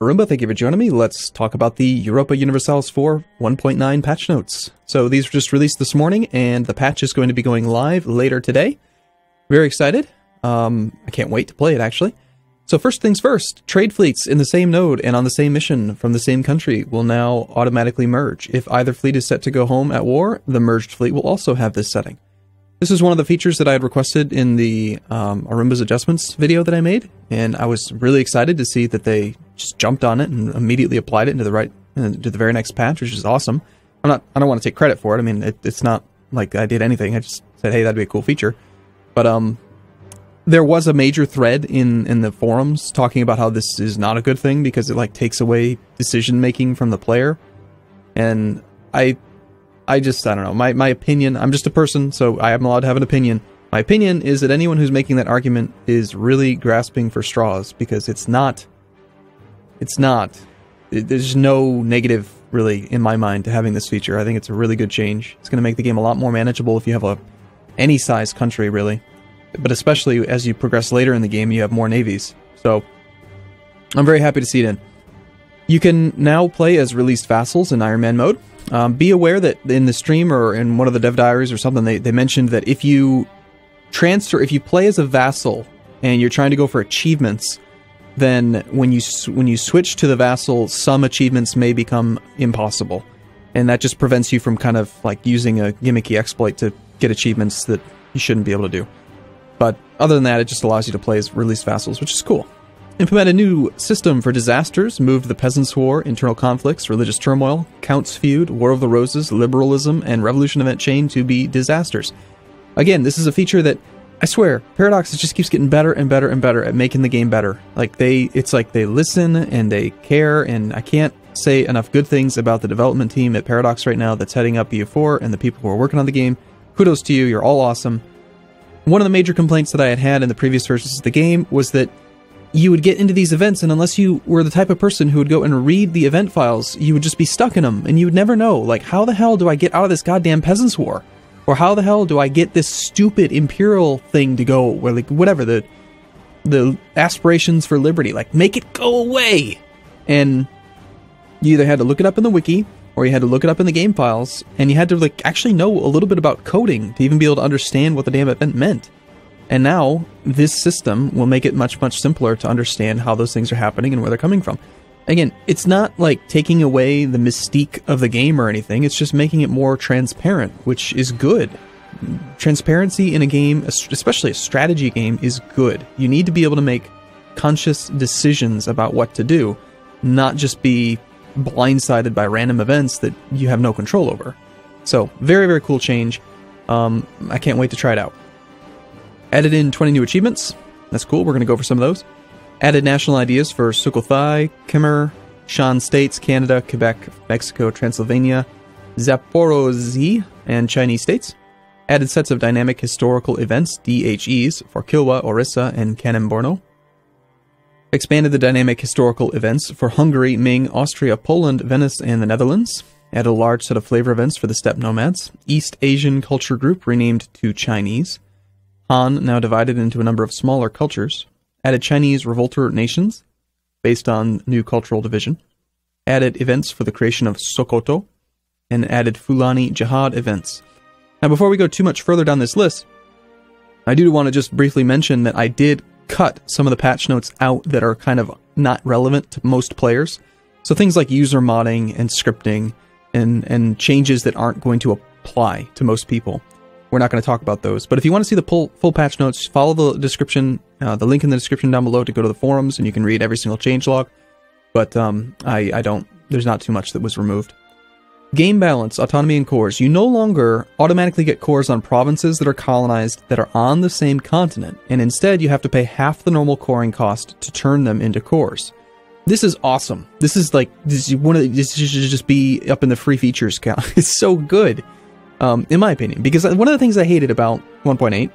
Arumba, thank you for joining me. Let's talk about the Europa Universalis 4 1.9 patch notes. So these were just released this morning, and the patch is going to be going live later today. Very excited. I can't wait to play it, actually. So first things first, trade fleets in the same node and on the same mission from the same country will now automatically merge. If either fleet is set to go home at war, the merged fleet will also have this setting. This is one of the features that I had requested in the Arumba's adjustments video that I made, and I was really excited to see that they just jumped on it and immediately applied it into the very next patch, which is awesome. I don't want to take credit for it. I mean, it's not like I did anything. I just said, hey, that'd be a cool feature. But there was a major thread in the forums talking about how this is not a good thing because it like takes away decision making from the player, and I don't know, my opinion, I'm just a person, so I am allowed to have an opinion. My opinion is that anyone who's making that argument is really grasping for straws, because there's no negative, really, in my mind, to having this feature. I think it's a really good change. It's going to make the game a lot more manageable if you have any size country, really. But especially as you progress later in the game, you have more navies. So, I'm very happy to see it in. You can now play as released vassals in Iron Man mode. Be aware that in the stream or in one of the dev diaries or something, they mentioned that if you play as a vassal and you're trying to go for achievements, then when you switch to the vassal, some achievements may become impossible, and that just prevents you from kind of like using a gimmicky exploit to get achievements that you shouldn't be able to do. But other than that, it just allows you to play as released vassals, which is cool. Implement a new system for disasters, moved the Peasants' War, internal conflicts, religious turmoil, Count's Feud, War of the Roses, liberalism, and revolution event chain to be disasters. Again, this is a feature that, I swear, Paradox just keeps getting better and better and better at making the game better. Like it's like they listen and they care, and I can't say enough good things about the development team at Paradox right now that's heading up EU4 and the people who are working on the game. Kudos to you, you're all awesome. One of the major complaints that I had in the previous versions of the game was that you would get into these events, and unless you were the type of person who would go and read the event files, you would just be stuck in them, and you would never know, like, how the hell do I get out of this goddamn Peasants' War? Or how the hell do I get this stupid Imperial thing to go, or like, whatever, the aspirations for liberty, like, make it go away! And you either had to look it up in the wiki, or you had to look it up in the game files, and you had to, like, actually know a little bit about coding to even be able to understand what the damn event meant. And now, this system will make it much, much simpler to understand how those things are happening and where they're coming from. Again, it's not like taking away the mystique of the game or anything, it's just making it more transparent, which is good. Transparency in a game, especially a strategy game, is good. You need to be able to make conscious decisions about what to do, not just be blindsided by random events that you have no control over. So, very, very cool change. I can't wait to try it out. Added in 20 new achievements. That's cool. We're going to go for some of those. Added national ideas for Sukhothai, Khmer, Shan states, Canada, Quebec, Mexico, Transylvania, Zaporozhye, and Chinese states. Added sets of dynamic historical events, DHEs, for Kilwa, Orissa, and Kanem-Borno. Expanded the dynamic historical events for Hungary, Ming, Austria, Poland, Venice, and the Netherlands. Added a large set of flavor events for the steppe nomads. East Asian culture group renamed to Chinese. Han, now divided into a number of smaller cultures. Added Chinese Revolter nations, based on new cultural division. Added events for the creation of Sokoto. And added Fulani Jihad events. Now, before we go too much further down this list, I do want to just briefly mention that I did cut some of the patch notes out that are kind of not relevant to most players. So things like user modding and scripting and changes that aren't going to apply to most people. We're not going to talk about those. But if you want to see the full patch notes, follow the description, the link in the description down below to go to the forums, and you can read every single changelog. But there's not too much that was removed. Game balance, autonomy, and cores. You no longer automatically get cores on provinces that are colonized that are on the same continent, and instead you have to pay half the normal coring cost to turn them into cores. This is awesome. This should just be up in the free features count. It's so good. In my opinion, because one of the things I hated about 1.8,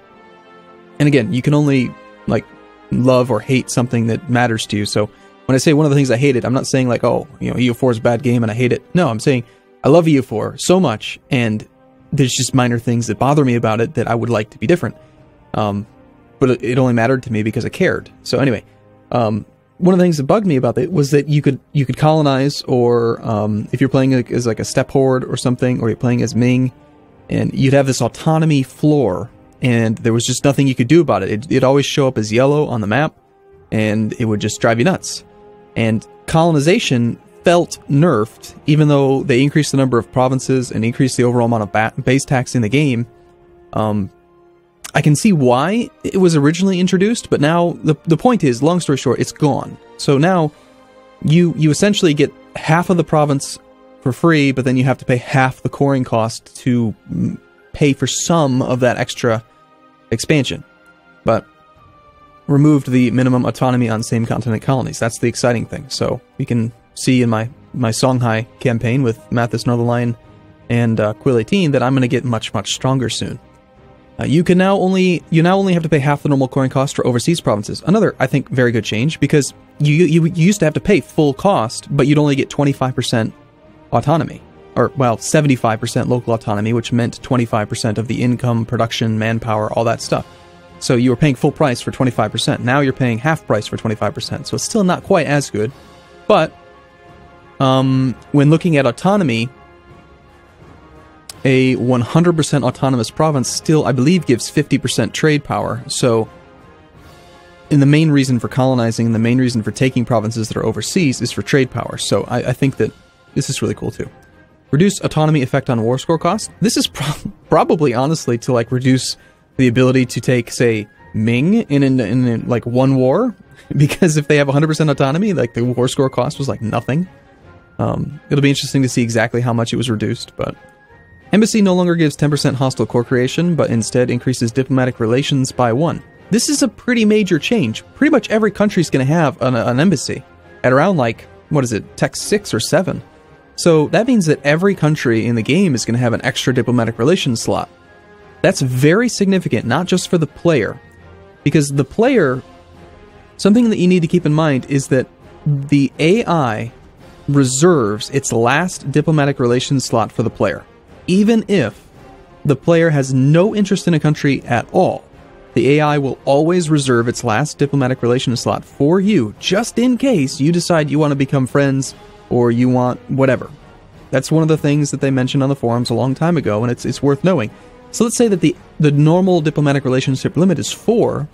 and again, you can only like love or hate something that matters to you. So when I say one of the things I hated, I'm not saying like, oh, EU4 is a bad game and I hate it. No, I'm saying I love EU4 so much, and there's just minor things that bother me about it that I would like to be different. But it only mattered to me because I cared. So anyway, one of the things that bugged me about it was that you could colonize, or if you're playing as like a step horde or something, or you're playing as Ming, and you'd have this autonomy floor, and there was just nothing you could do about it. It'd always show up as yellow on the map, and it would just drive you nuts. And colonization felt nerfed, even though they increased the number of provinces and increased the overall amount of base tax in the game. I can see why it was originally introduced, but now the point is, long story short, it's gone. So now you essentially get half of the province for free, but then you have to pay half the coring cost to pay for some of that extra expansion. But removed the minimum autonomy on same continent colonies. That's the exciting thing. So you can see in my Songhai campaign with Mathis Northern and Quill 18 that I'm going to get much stronger soon. You now only have to pay half the normal coring cost for overseas provinces. Another, I think, very good change, because you used to have to pay full cost, but you'd only get 25% autonomy, or well, 75% local autonomy, which meant 25% of the income, production, manpower, all that stuff. So you were paying full price for 25%. Now you're paying half price for 25%. So it's still not quite as good, but when looking at autonomy, a 100% autonomous province still, I believe, gives 50% trade power. So, and the main reason for colonizing, and the main reason for taking provinces that are overseas is for trade power. So I think that this is really cool too. Reduce autonomy effect on war score cost. This is probably, honestly, to like reduce the ability to take, say, Ming in like one war, because if they have 100% autonomy, like the war score cost was like nothing. It'll be interesting to see exactly how much it was reduced, but... Embassy no longer gives 10% hostile core creation, but instead increases diplomatic relations by 1. This is a pretty major change. Pretty much every country is going to have an embassy at around, like, what is it, Tech 6 or 7. So that means that every country in the game is going to have an extra diplomatic relations slot. That's very significant, not just for the player. Because the player, something that you need to keep in mind is that the AI reserves its last diplomatic relations slot for the player. Even if the player has no interest in a country at all, the AI will always reserve its last diplomatic relations slot for you, just in case you decide you want to become friends, or you want whatever. That's one of the things that they mentioned on the forums a long time ago, and it's worth knowing. So let's say that the normal diplomatic relationship limit is 4,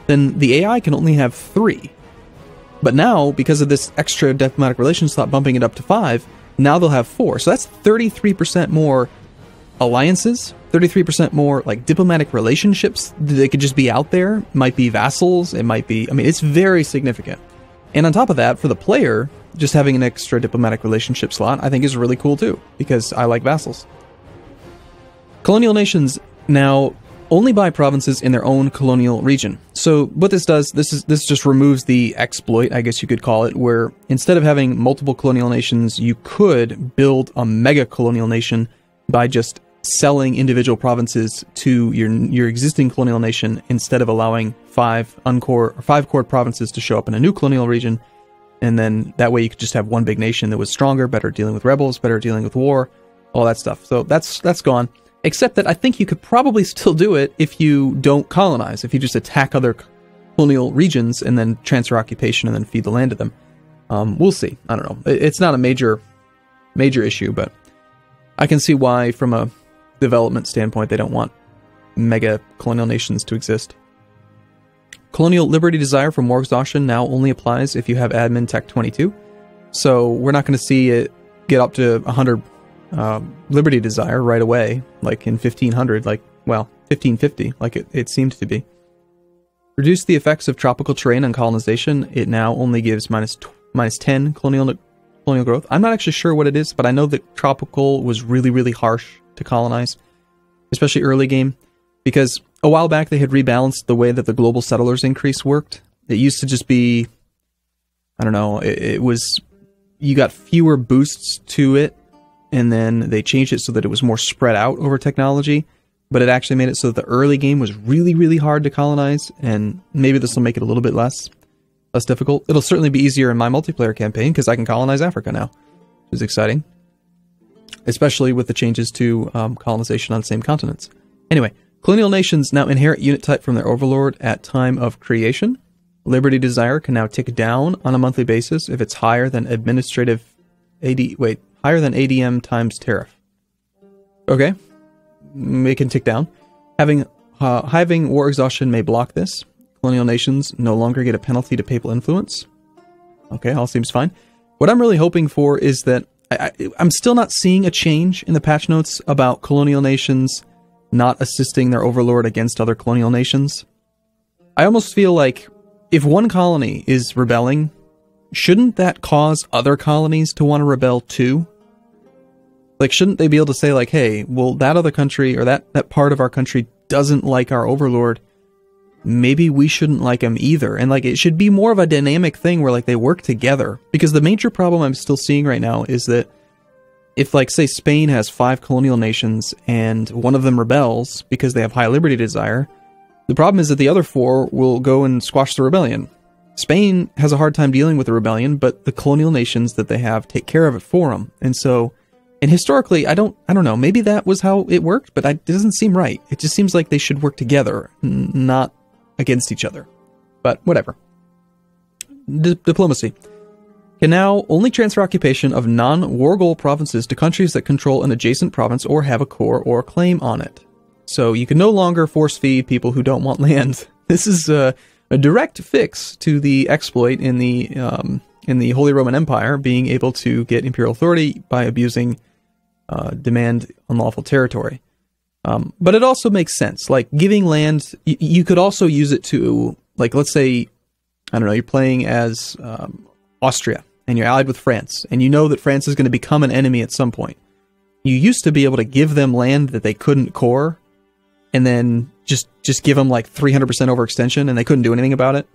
then the AI can only have 3. But now, because of this extra diplomatic relations slot bumping it up to 5, now they'll have 4. So that's 33% more alliances, 33% more like diplomatic relationships. They could just be out there. It might be vassals. It might be, I mean, it's very significant. And on top of that, for the player, just having an extra diplomatic relationship slot, I think is really cool too, because I like vassals. Colonial nations now only buy provinces in their own colonial region. So what this does, this just removes the exploit, I guess you could call it, where instead of having multiple colonial nations, you could build a mega colonial nation by just selling individual provinces to your existing colonial nation, instead of allowing 5 core provinces to show up in a new colonial region. And then that way you could just have one big nation that was stronger, better dealing with rebels, better dealing with war, all that stuff. So that's gone. Except that I think you could probably still do it if you don't colonize, if you just attack other colonial regions and then transfer occupation and then feed the land to them. We'll see. I don't know. It's not a major issue, but I can see why, from a development standpoint, they don't want mega colonial nations to exist. Colonial Liberty Desire from War Exhaustion now only applies if you have admin Tech 22. So we're not going to see it get up to 100 Liberty Desire right away, like in 1500, like, well, 1550, like it seemed to be. Reduce the effects of tropical terrain on colonization. It now only gives minus 10 colonial growth. I'm not actually sure what it is, but I know that tropical was really harsh to colonize, especially early game, because a while back they had rebalanced the way that the global settlers increase worked. It used to just be, I don't know, it was, you got fewer boosts to it, and then they changed it so that it was more spread out over technology, but it actually made it so that the early game was really hard to colonize, and maybe this will make it a little bit less difficult. It'll certainly be easier in my multiplayer campaign, because I can colonize Africa now, which is exciting, especially with the changes to colonization on the same continents. Anyway, colonial nations now inherit unit type from their overlord at time of creation. Liberty Desire can now tick down on a monthly basis if it's higher than higher than ADM times tariff. Okay, it can tick down. Having war exhaustion may block this. Colonial nations no longer get a penalty to papal influence. Okay, all seems fine. What I'm really hoping for is that I'm still not seeing a change in the patch notes about colonial nations not assisting their overlord against other colonial nations. I almost feel like if one colony is rebelling, shouldn't that cause other colonies to want to rebel too? Like, shouldn't they be able to say, like, hey, well, that other country or that part of our country doesn't like our overlord. Maybe we shouldn't like him either. And, like, it should be more of a dynamic thing where, like, they work together. Because the major problem I'm still seeing right now is that if, like, say Spain has 5 colonial nations and one of them rebels because they have high liberty desire, the problem is that the other 4 will go and squash the rebellion. Spain has a hard time dealing with the rebellion, but the colonial nations that they have take care of it for them. And so, and historically, I don't know, maybe that was how it worked, but it doesn't seem right. It just seems like they should work together, not against each other. But whatever. Diplomacy can now only transfer occupation of non-war goal provinces to countries that control an adjacent province or have a core or claim on it. So you can no longer force feed people who don't want land. This is a direct fix to the exploit in the Holy Roman Empire being able to get imperial authority by abusing demand unlawful territory. But it also makes sense. Like, giving land, you could also use it to, like, let's say, I don't know, you're playing as Austria, and you're allied with France, and you know that France is going to become an enemy at some point. You used to be able to give them land that they couldn't core, and then just give them, like, 300% overextension, and they couldn't do anything about it.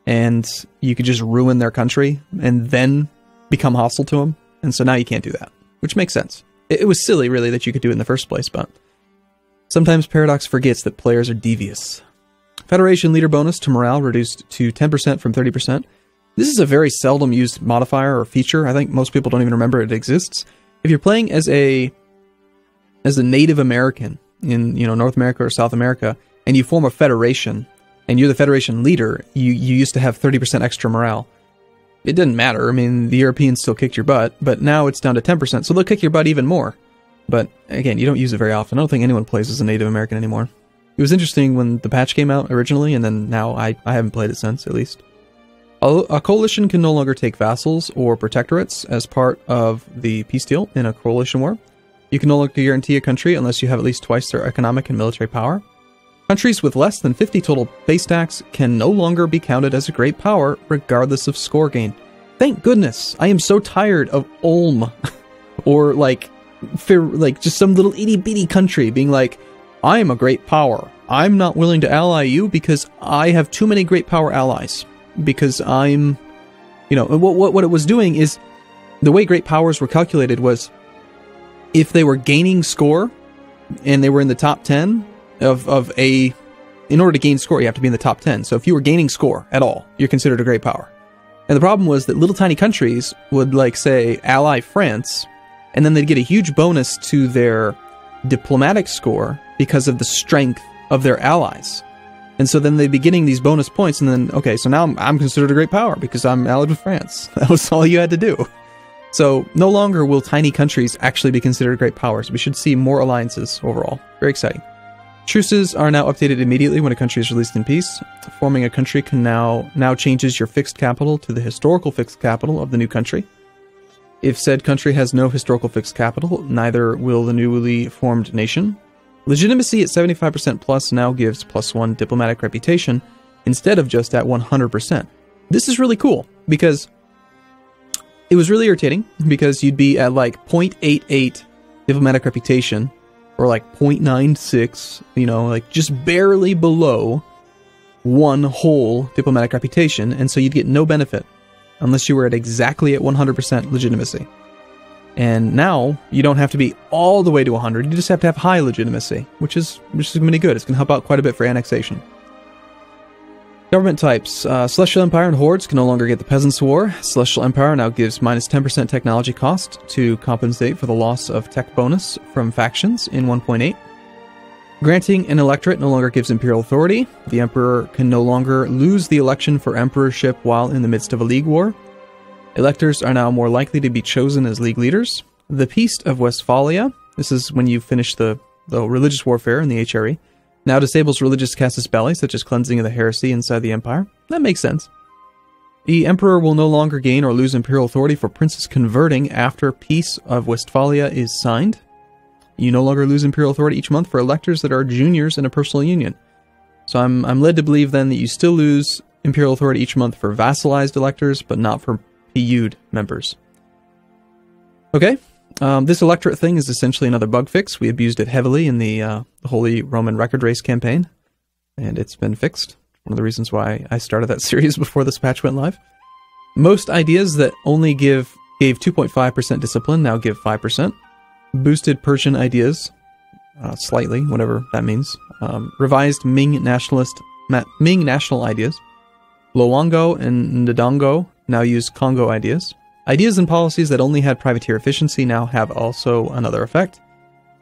And you could just ruin their country, and then become hostile to them. And so now you can't do that, which makes sense. It was silly, really, that you could do it in the first place, but sometimes Paradox forgets that players are devious. Federation leader bonus to morale reduced to 10% from 30%. This is a very seldom used modifier or feature. I think most people don't even remember it exists. If you're playing as a Native American in, you know, North America or South America, and you form a federation, and you're the federation leader, you used to have 30% extra morale. It didn't matter. I mean, the Europeans still kicked your butt, but now it's down to 10%, so they'll kick your butt even more. But again, you don't use it very often. I don't think anyone plays as a Native American anymore. It was interesting when the patch came out originally, and then now I haven't played it since, at least. A coalition can no longer take vassals or protectorates as part of the peace deal in a coalition war. You can no longer guarantee a country unless you have at least twice their economic and military power. Countries with less than 50 total base tax can no longer be counted as a great power, regardless of score gain. Thank goodness! I am so tired of Ulm, or like just some little itty-bitty country being like, I am a great power. I'm not willing to ally you because I have too many great power allies. Because I'm, you know, what it was doing is, the way great powers were calculated was, if they were gaining score, and they were in the top 10 of a, in order to gain score, you have to be in the top 10. So if you were gaining score at all, you're considered a great power. And the problem was that little tiny countries would, like, say, ally France, and then they'd get a huge bonus to their diplomatic score because of the strength of their allies. And so then they'd be getting these bonus points, and then, okay, so now I'm considered a great power because I'm allied with France. That was all you had to do. So no longer will tiny countries actually be considered great powers. We should see more alliances overall. Very exciting. Truces are now updated immediately when a country is released in peace. Forming a country can now changes your fixed capital to the historical fixed capital of the new country. If said country has no historical fixed capital, neither will the newly formed nation. Legitimacy at 75% plus now gives +1 diplomatic reputation instead of just at 100%. This is really cool because it was really irritating because you'd be at like 0.88 diplomatic reputation or like 0.96, you know, like just barely below 1 whole diplomatic reputation, and so you'd get no benefit unless you were at exactly at 100% legitimacy. And now, you don't have to be all the way to 100, you just have to have high legitimacy, which is going to be good. It's going to help out quite a bit for annexation. Government types. Celestial Empire and Hordes can no longer get the Peasants' War. Celestial Empire now gives minus 10% technology cost to compensate for the loss of tech bonus from factions in 1.8. Granting an electorate no longer gives imperial authority. The emperor can no longer lose the election for emperorship while in the midst of a league war. Electors are now more likely to be chosen as league leaders. The Peace of Westphalia, this is when you finish the religious warfare in the HRE, now disables religious casus belli, such as cleansing of the heresy inside the empire. That makes sense. The emperor will no longer gain or lose imperial authority for princes converting after Peace of Westphalia is signed. You no longer lose imperial authority each month for electors that are juniors in a personal union. So I'm led to believe then that you still lose imperial authority each month for vassalized electors, but not for PU'd members. Okay, this electorate thing is essentially another bug fix. We abused it heavily in the Holy Roman Record Race campaign, and it's been fixed. One of the reasons why I started that series before this patch went live. Most ideas that only gave 2.5% discipline now give 5%. Boosted Persian ideas, slightly, whatever that means. Revised Ming national ideas. Luongo and Ndongo now use Congo ideas. Ideas and policies that only had privateer efficiency now have also another effect.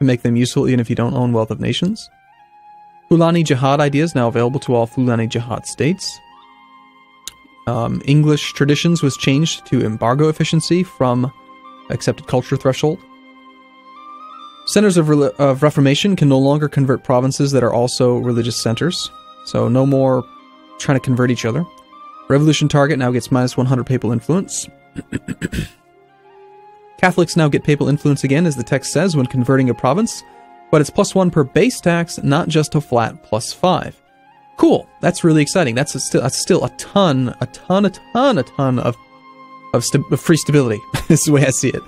Make them useful even if you don't own Wealth of Nations. Fulani Jihad ideas now available to all Fulani Jihad states. English traditions was changed to embargo efficiency from accepted culture threshold. Centers of Reformation can no longer convert provinces that are also religious centers, so no more trying to convert each other. Revolution target now gets minus 100 papal influence. Catholics now get papal influence again, as the text says, when converting a province, but it's +1 per base tax, not just a flat +5. Cool, that's really exciting. That's still a ton of free stability. This is the way I see it.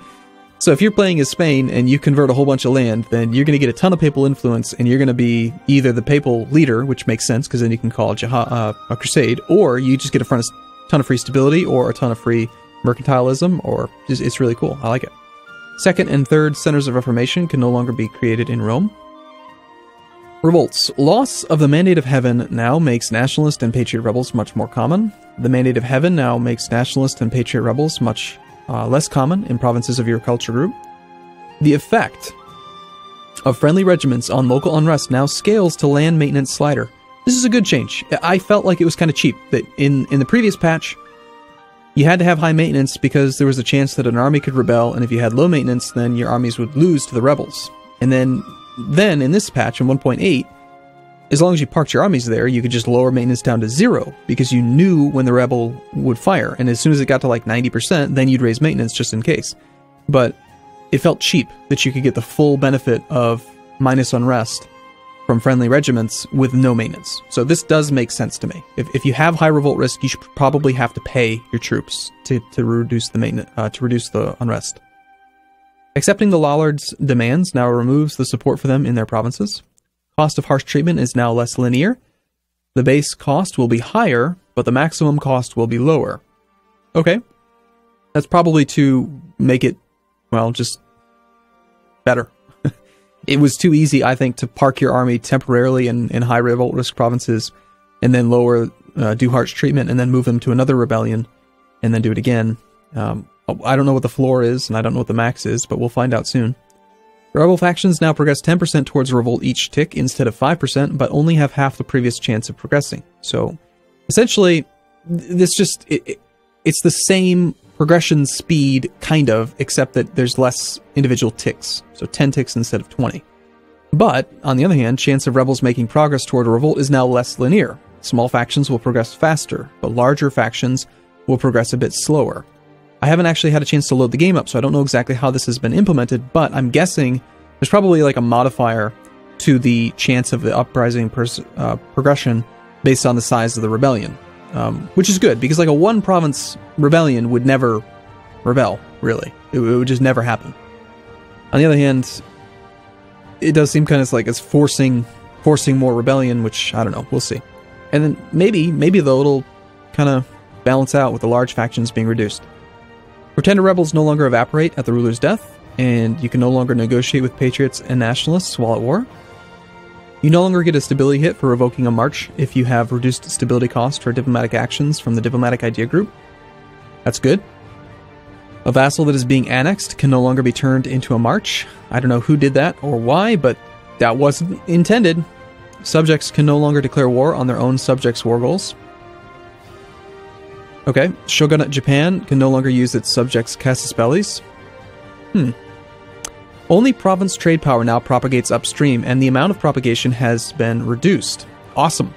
So if you're playing as Spain and you convert a whole bunch of land, then you're going to get a ton of papal influence, and you're going to be either the papal leader, which makes sense because then you can call a crusade, or you just get a ton of free stability or a ton of free mercantilism, or it's really cool. I like it. Second and third centers of Reformation can no longer be created in Rome. Revolts. Loss of the Mandate of Heaven now makes nationalist and patriot rebels much more common. The Mandate of Heaven now makes nationalist and patriot rebels much less common in provinces of your culture group. The effect of friendly regiments on local unrest now scales to land maintenance slider. This is a good change. I felt like it was kind of cheap that in the previous patch, you had to have high maintenance because there was a chance that an army could rebel, and if you had low maintenance, then your armies would lose to the rebels. And then in this patch, in 1.8, as long as you parked your armies there, you could just lower maintenance down to 0, because you knew when the rebel would fire, and as soon as it got to like 90%, then you'd raise maintenance just in case. But it felt cheap that you could get the full benefit of minus unrest from friendly regiments with no maintenance. So this does make sense to me. If you have high revolt risk, you should probably have to pay your troops to reduce the maintenance, to reduce the unrest. Accepting the Lollards' demands now removes the support for them in their provinces. Cost of harsh treatment is now less linear. The base cost will be higher, but the maximum cost will be lower. Okay. That's probably to make it, well, just better. It was too easy, I think, to park your army temporarily in high revolt risk provinces and then do harsh treatment and then move them to another rebellion and then do it again. I don't know what the floor is and I don't know what the max is, but we'll find out soon. Rebel factions now progress 10% towards revolt each tick instead of 5%, but only have half the previous chance of progressing. So, essentially, this it's the same progression speed, kind of, except that there's less individual ticks. So 10 ticks instead of 20. But, on the other hand, chance of rebels making progress toward a revolt is now less linear. Small factions will progress faster, but larger factions will progress a bit slower. I haven't actually had a chance to load the game up, so I don't know exactly how this has been implemented, but I'm guessing there's probably like a modifier to the chance of the uprising progression based on the size of the rebellion. Which is good, because like a one-province rebellion would never rebel, really. It would just never happen. On the other hand, it does seem kind of like it's forcing more rebellion, which, I don't know, we'll see. And then maybe though, it'll kind of balance out with the large factions being reduced. Pretender rebels no longer evaporate at the ruler's death, and you can no longer negotiate with patriots and nationalists while at war. You no longer get a stability hit for revoking a march if you have reduced stability cost for diplomatic actions from the diplomatic idea group. That's good. A vassal that is being annexed can no longer be turned into a march. I don't know who did that or why, but That wasn't intended. Subjects can no longer declare war on their own subjects' war goals. Okay, Shogunate Japan can no longer use its subjects' casus bellis. Only province trade power now propagates upstream, and the amount of propagation has been reduced. Awesome.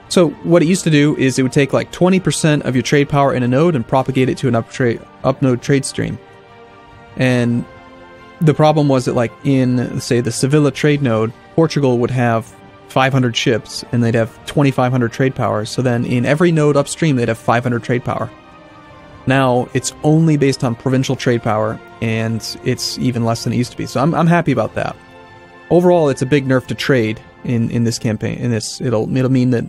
So what it used to do is it would take like 20% of your trade power in a node and propagate it to an up-node trade stream. And the problem was that, like, in, say, the Sevilla trade node, Portugal would have 500 ships, and they'd have 2,500 trade power. So then in every node upstream, they'd have 500 trade power. Now, it's only based on provincial trade power, and it's even less than it used to be. So I'm happy about that. Overall, it's a big nerf to trade in this campaign. It'll mean that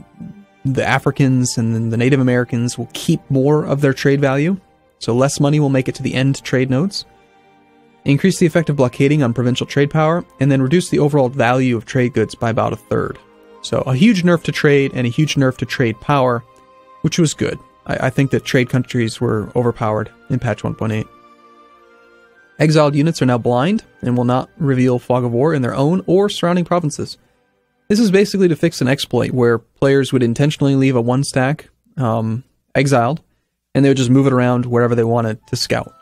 the Africans and the Native Americans will keep more of their trade value, so less money will make it to the end trade nodes. Increase the effect of blockading on provincial trade power, and then reduce the overall value of trade goods by about a third. So a huge nerf to trade and a huge nerf to trade power, which was good. I think that trade countries were overpowered in patch 1.8. Exiled units are now blind and will not reveal Fog of War in their own or surrounding provinces. This is basically to fix an exploit where players would intentionally leave a one stack exiled, and they would just move it around wherever they wanted to scout,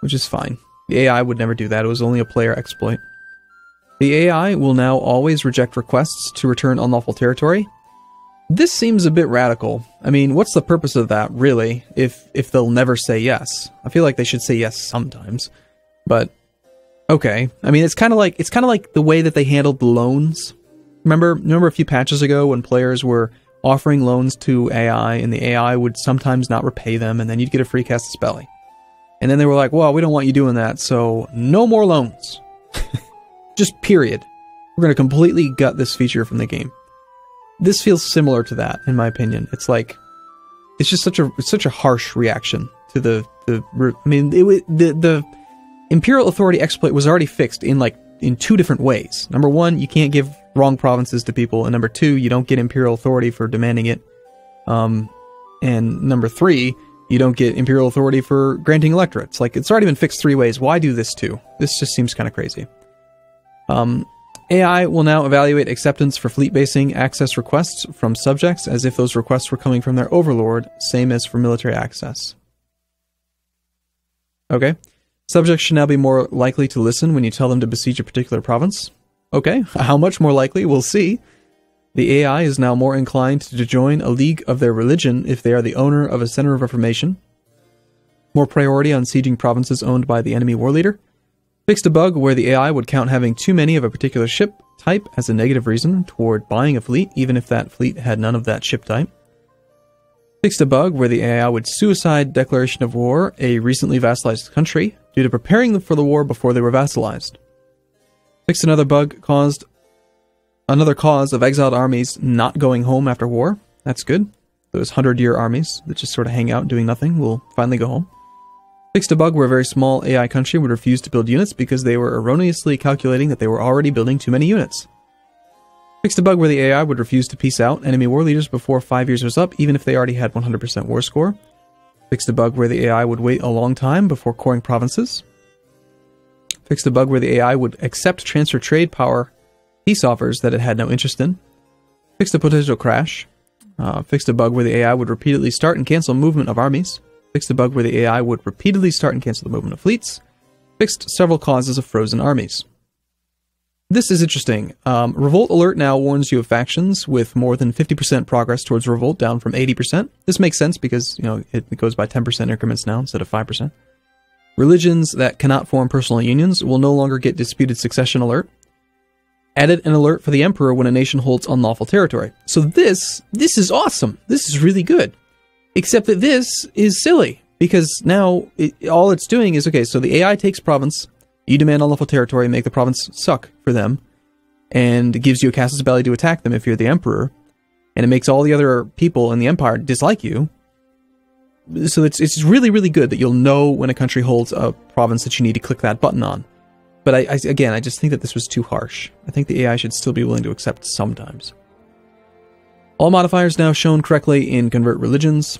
which is fine. The AI would never do that. It was only a player exploit. The AI will now always reject requests to return unlawful territory. This seems a bit radical. I mean, what's the purpose of that, really, if they'll never say yes? I feel like they should say yes sometimes. But okay. I mean, it's kind of like the way that they handled the loans. Remember a few patches ago when players were offering loans to AI, and the AI would sometimes not repay them, and then you'd get a free casus belli. And then they were like, well, we don't want you doing that, so no more loans. Just period. We're going to completely gut this feature from the game. This feels similar to that, in my opinion. It's like, it's just such a harsh reaction to the Imperial Authority exploit was already fixed in two different ways. Number one, you can't give wrong provinces to people, and number two, you don't get Imperial Authority for demanding it. And number three, you don't get Imperial Authority for granting electorates. Like, it's already been fixed three ways. Why do this too? This just seems kind of crazy. AI will now evaluate acceptance for fleet basing access requests from subjects as if those requests were coming from their overlord, same as for military access. Okay. Subjects should now be more likely to listen when you tell them to besiege a particular province. Okay, how much more likely? We'll see. The AI is now more inclined to join a league of their religion if they are the owner of a center of reformation. More priority on sieging provinces owned by the enemy war leader. Fixed a bug where the AI would count having too many of a particular ship type as a negative reason toward buying a fleet, even if that fleet had none of that ship type. Fixed a bug where the AI would suicide declaration of war a recently vassalized country due to preparing them for the war before they were vassalized. Fixed another bug caused another cause of exiled armies not going home after war. That's good. Those 100-year armies that just sort of hang out doing nothing will finally go home. Fixed a bug where a very small AI country would refuse to build units because they were erroneously calculating that they were already building too many units. Fixed a bug where the AI would refuse to peace out enemy war leaders before 5 years was up, even if they already had 100% war score. Fixed a bug where the AI would wait a long time before coring provinces. Fixed a bug where the AI would accept transfer trade power peace offers that it had no interest in. Fixed a potential crash. Fixed a bug where the AI would repeatedly start and cancel movement of armies. Fixed a bug where the AI would repeatedly start and cancel the movement of fleets. Fixed several causes of frozen armies. This is interesting. Revolt Alert now warns you of factions with more than 50% progress towards revolt, down from 80%. This makes sense because, it goes by 10% increments now instead of 5%. Religions that cannot form personal unions will no longer get disputed succession alert. Added an alert for the Emperor when a nation holds unlawful territory. So this is awesome. This is really good. Except that this is silly, because now all it's doing is, okay, so the AI takes province, you demand unlawful territory, make the province suck for them, and it gives you a casus belli to attack them if you're the Emperor, and it makes all the other people in the Empire dislike you. So it's really, really good that you'll know when a country holds a province that you need to click that button on. But I just think that this was too harsh. I think the AI should still be willing to accept sometimes. All modifiers now shown correctly in Convert Religions.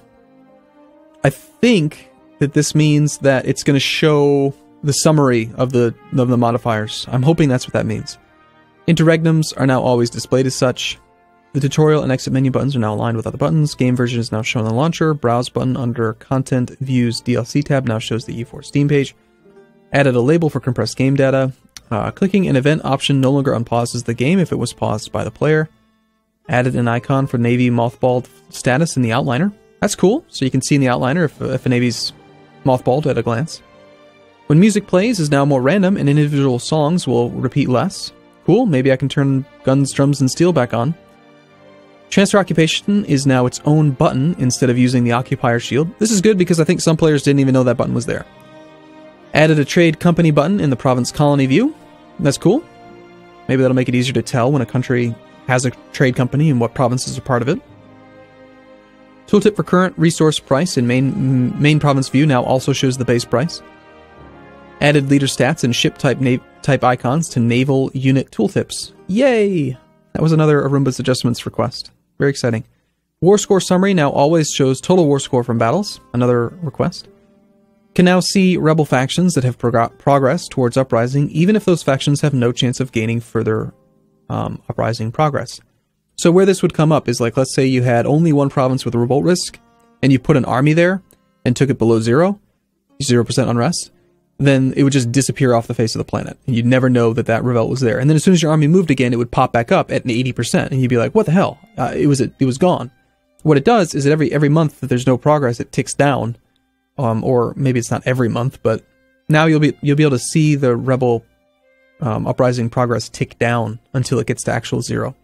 I think that this means that it's going to show the summary of the modifiers. I'm hoping that's what that means. Interregnums are now always displayed as such. The tutorial and exit menu buttons are now aligned with other buttons. Game version is now shown on the launcher. Browse button under Content Views DLC tab now shows the E4 Steam page. Added a label for compressed game data. Clicking an event option no longer unpauses the game if it was paused by the player. Added an icon for Navy mothballed status in the outliner. That's cool, so you can see in the outliner if a Navy's mothballed at a glance. When music plays is now more random and individual songs will repeat less. Cool, maybe I can turn Guns, Drums, and Steel back on. Transfer Occupation is now its own button instead of using the Occupier shield. This is good because I think some players didn't even know that button was there. Added a Trade Company button in the Province Colony view. That's cool. Maybe that'll make it easier to tell when a country has a trade company and what provinces are part of it. Tooltip for current resource price in main province view now also shows the base price. Added leader stats and ship type icons to naval unit tooltips. Yay! That was another Arumba's adjustments request. Very exciting. War score summary now always shows total war score from battles. Another request. Can now see rebel factions that have progressed towards uprising, even if those factions have no chance of gaining further uprising progress. So where this would come up is like, let's say you had only one province with a revolt risk, and you put an army there and took it below 0% unrest, then it would just disappear off the face of the planet. And you'd never know that that revolt was there. And then as soon as your army moved again, it would pop back up at an 80%, and you'd be like, what the hell? It was gone. What it does is that every month that there's no progress, it ticks down. Or maybe it's not every month, but now you'll be able to see the rebel uprising progress tick down until it gets to actual 0.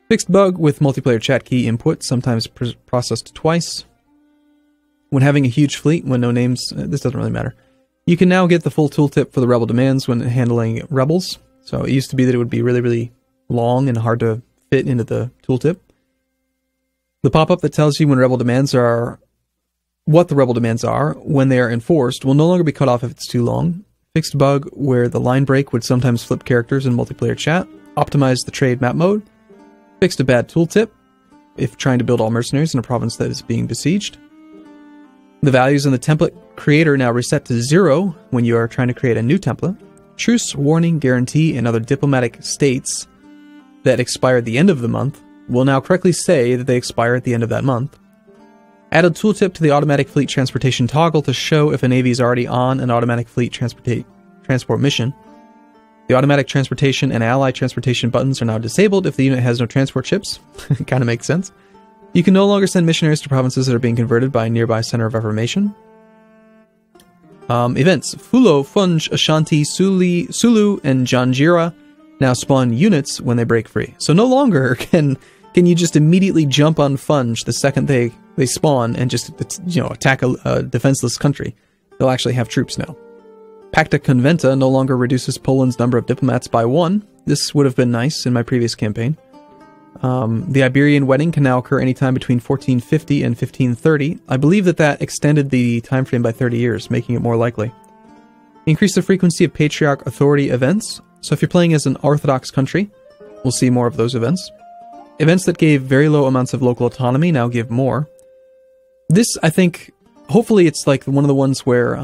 Fixed bug with multiplayer chat key input, sometimes processed twice. When having a huge fleet, when no names, this doesn't really matter. You can now get the full tooltip for the rebel demands when handling rebels. So it used to be that it would be really, really long and hard to fit into the tooltip. The pop-up that tells you when rebel demands are what the rebel demands are when they are enforced will no longer be cut off if it's too long. Fixed bug where the line break would sometimes flip characters in multiplayer chat. Optimized the trade map mode. Fixed a bad tooltip if trying to build all mercenaries in a province that is being besieged. The values in the template creator now reset to 0 when you are trying to create a new template. Truce, warning, guarantee, and other diplomatic states that expire at the end of the month will now correctly say that they expire at the end of that month. Added tooltip to the automatic fleet transportation toggle to show if a navy is already on an automatic fleet transport mission. The automatic transportation and allied transportation buttons are now disabled if the unit has no transport ships. Kind of makes sense. You can no longer send missionaries to provinces that are being converted by a nearby center of reformation. Events. Fulo, Funj, Ashanti, Sulu, and Janjira now spawn units when they break free. So no longer can you just immediately jump on Funj the second they spawn and just attack a defenseless country. They'll actually have troops now. Pacta Conventa no longer reduces Poland's number of diplomats by 1. This would have been nice in my previous campaign. The Iberian wedding can now occur anytime between 1450 and 1530. I believe that extended the time frame by 30 years, making it more likely. Increase the frequency of Patriarch Authority events. So if you're playing as an Orthodox country, we'll see more of those events. Events that gave very low amounts of local autonomy now give more. This, I think, hopefully it's like one of the ones where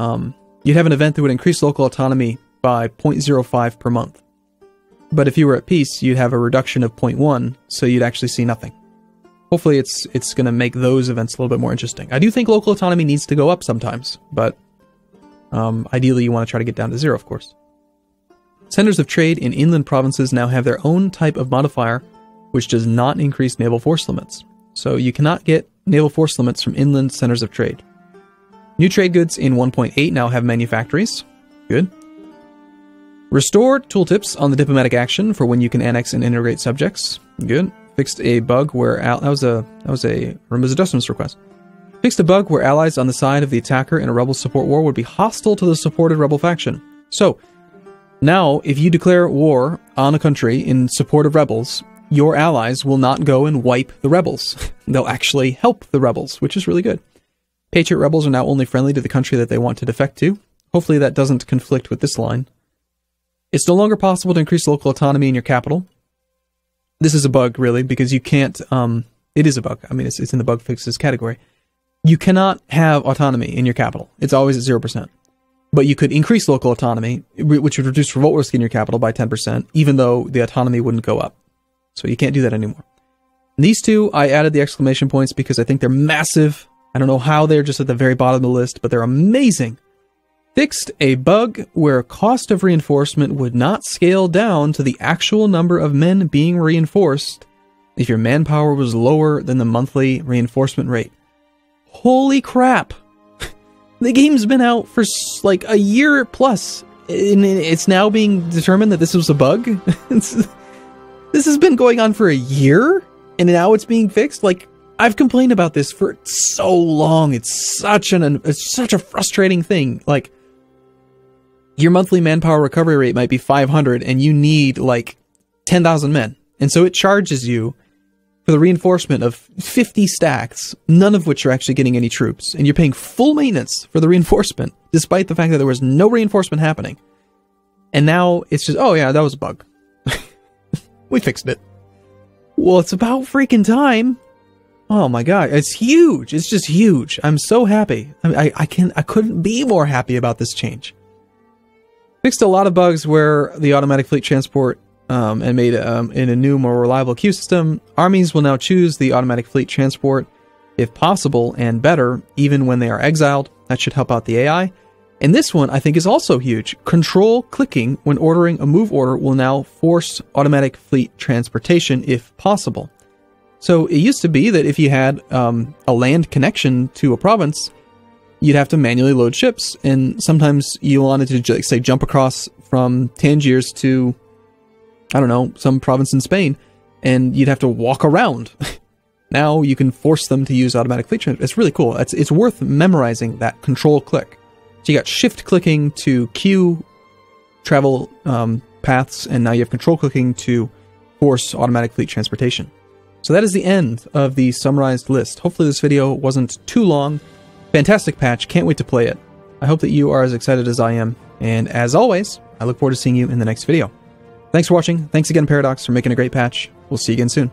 you'd have an event that would increase local autonomy by 0.05 per month. But if you were at peace, you'd have a reduction of 0.1, so you'd actually see nothing. Hopefully it's going to make those events a little bit more interesting. I do think local autonomy needs to go up sometimes, but ideally you want to try to get down to 0, of course. Centers of trade in inland provinces now have their own type of modifier, which does not increase naval force limits. So you cannot get naval force limits from inland centers of trade. New trade goods in 1.8 now have manufactories. Good. Restored tooltips on the diplomatic action for when you can annex and integrate subjects. Good. Fixed a bug where that was a Arumba's adjustments request. Fixed a bug where allies on the side of the attacker in a rebel support war would be hostile to the supported rebel faction. So now, if you declare war on a country in support of rebels, your allies will not go and wipe the rebels. They'll actually help the rebels, which is really good. Patriot rebels are now only friendly to the country that they want to defect to. Hopefully that doesn't conflict with this line. It's no longer possible to increase local autonomy in your capital. This is a bug, really, because you can't... it is a bug. I mean, it's in the bug fixes category. You cannot have autonomy in your capital. It's always at 0%. But you could increase local autonomy, which would reduce revolt risk in your capital by 10%, even though the autonomy wouldn't go up. So you can't do that anymore. And these two, I added the exclamation points because I think they're massive. I don't know how they're just at the very bottom of the list, but they're amazing. Fixed a bug where cost of reinforcement would not scale down to the actual number of men being reinforced if your manpower was lower than the monthly reinforcement rate. Holy crap! The game's been out for like a year plus, and it's now being determined that this was a bug? This has been going on for a year, and now it's being fixed? Like, I've complained about this for so long. It's such a frustrating thing. Like, your monthly manpower recovery rate might be 500, and you need, like, 10,000 men. And so it charges you for the reinforcement of 50 stacks, none of which are actually getting any troops, and you're paying full maintenance for the reinforcement, despite the fact that there was no reinforcement happening. And now it's just, oh yeah, that was a bug. We fixed it. Well, it's about freaking time. Oh my god, it's huge. It's just huge. I'm so happy. I couldn't be more happy about this change. Fixed a lot of bugs where the automatic fleet transport and made in a new, more reliable queue system. Armies will now choose the automatic fleet transport if possible and better, even when they are exiled. That should help out the AI. And this one, I think, is also huge. Control clicking when ordering a move order will now force automatic fleet transportation if possible. So it used to be that if you had a land connection to a province, you'd have to manually load ships. And sometimes you wanted to, say, jump across from Tangiers to, I don't know, some province in Spain, and you'd have to walk around. Now you can force them to use automatic fleet transport. It's really cool. It's worth memorizing that control click. So you got shift clicking to queue travel paths, and now you have control clicking to force automatic fleet transportation. So that is the end of the summarized list. Hopefully this video wasn't too long. Fantastic patch. Can't wait to play it. I hope that you are as excited as I am. And as always, I look forward to seeing you in the next video. Thanks for watching. Thanks again, Paradox, for making a great patch. We'll see you again soon.